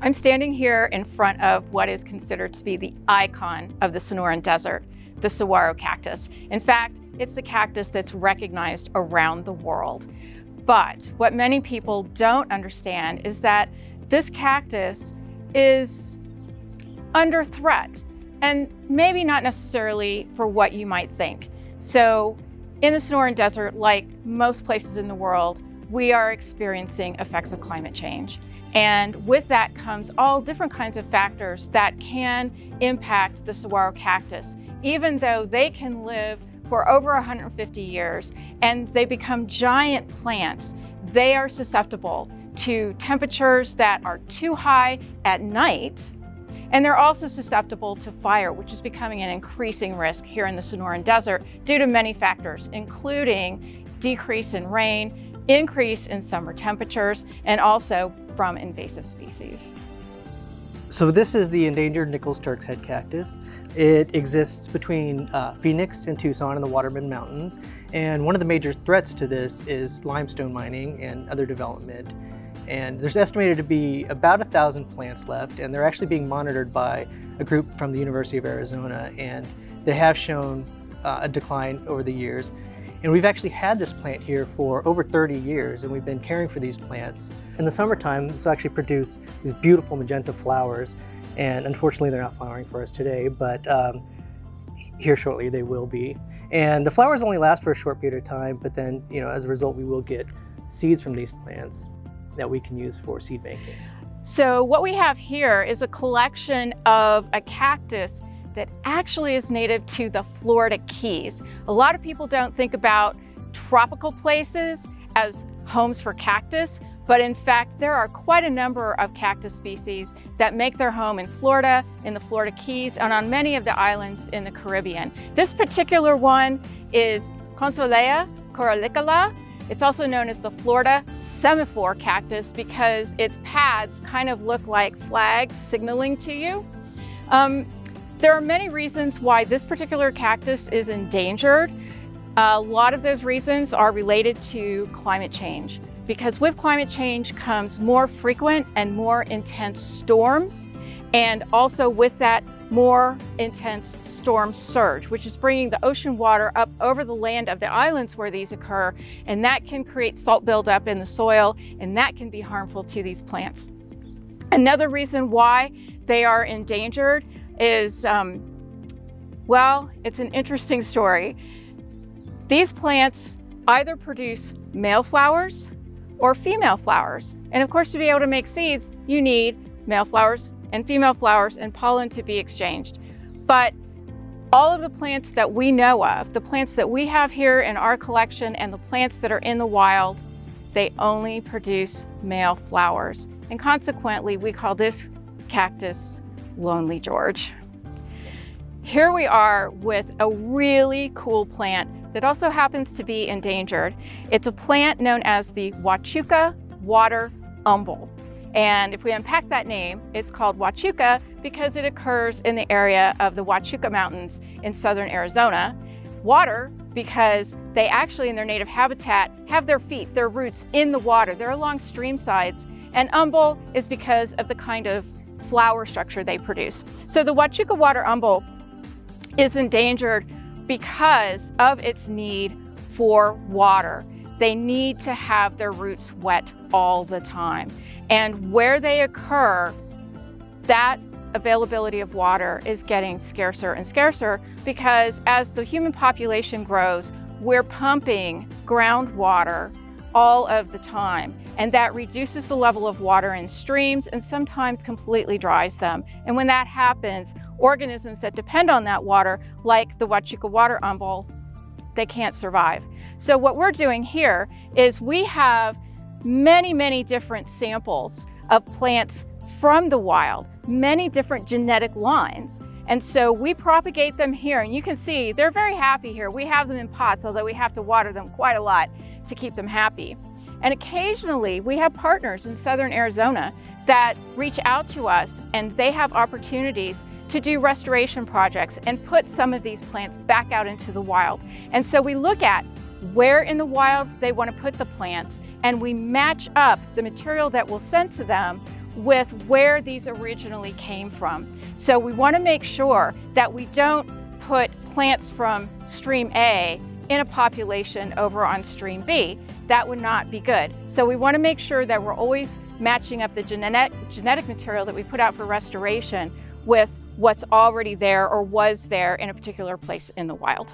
I'm standing here in front of what is considered to be the icon of the Sonoran Desert, the saguaro cactus. In fact, it's the cactus that's recognized around the world. But what many people don't understand is that this cactus is under threat, and maybe not necessarily for what you might think. So in the Sonoran Desert, like most places in the world, we are experiencing effects of climate change. And with that comes all different kinds of factors that can impact the saguaro cactus, even though they can live for over 150 years and they become giant plants. They are susceptible to temperatures that are too high at night, and they're also susceptible to fire, which is becoming an increasing risk here in the Sonoran Desert due to many factors, including decrease in rain, increase in summer temperatures, and also from invasive species. So this is the endangered Nichols Turk's head cactus. It exists between Phoenix and Tucson in the Waterman Mountains. And one of the major threats to this is limestone mining and other development. And there's estimated to be about 1,000 plants left, and they're actually being monitored by a group from the University of Arizona, and they have shown a decline over the years. And we've actually had this plant here for over 30 years, and we've been caring for these plants. In the summertime, this will actually produce these beautiful magenta flowers, and unfortunately they're not flowering for us today, but here shortly they will be. And the flowers only last for a short period of time, but then, as a result, we will get seeds from these plants that we can use for seed banking. So what we have here is a collection of a cactus that actually is native to the Florida Keys. A lot of people don't think about tropical places as homes for cactus, but in fact, there are quite a number of cactus species that make their home in Florida, in the Florida Keys, and on many of the islands in the Caribbean. This particular one is Consolea coralicola. It's also known as the Florida semaphore cactus because its pads kind of look like flags signaling to you. There are many reasons why this particular cactus is endangered. A lot of those reasons are related to climate change, because with climate change comes more frequent and more intense storms, and also with that, more intense storm surge, which is bringing the ocean water up over the land of the islands where these occur, and that can create salt buildup in the soil, and that can be harmful to these plants. Another reason why they are endangered is, well, it's an interesting story. These plants either produce male flowers or female flowers. And of course, to be able to make seeds, you need male flowers and female flowers and pollen to be exchanged. But all of the plants that we know of, the plants that we have here in our collection and the plants that are in the wild, they only produce male flowers. And consequently, we call this cactus Lonely George. Here we are with a really cool plant that also happens to be endangered. It's a plant known as the Huachuca water umbel. And if we unpack that name, it's called Huachuca because it occurs in the area of the Huachuca Mountains in southern Arizona. Water, because they actually in their native habitat have their feet, their roots in the water. They're along stream sides. And umbel is because of the kind of flower structure they produce. So the Huachuca water umbel is endangered because of its need for water. They need to have their roots wet all the time. And where they occur, that availability of water is getting scarcer and scarcer because as the human population grows, we're pumping groundwater all of the time. And that reduces the level of water in streams and sometimes completely dries them. And when that happens, organisms that depend on that water, like the Huachuca water umbel, they can't survive. So what we're doing here is we have many, many different samples of plants from the wild, many different genetic lines. And so we propagate them here, and you can see they're very happy here. We have them in pots, although we have to water them quite a lot to keep them happy. And occasionally we have partners in southern Arizona that reach out to us, and they have opportunities to do restoration projects and put some of these plants back out into the wild. And so we look at where in the wild they want to put the plants, and we match up the material that we'll send to them with where these originally came from. So we want to make sure that we don't put plants from stream A in a population over on stream B. That would not be good. So we want to make sure that we're always matching up the genetic material that we put out for restoration with what's already there or was there in a particular place in the wild.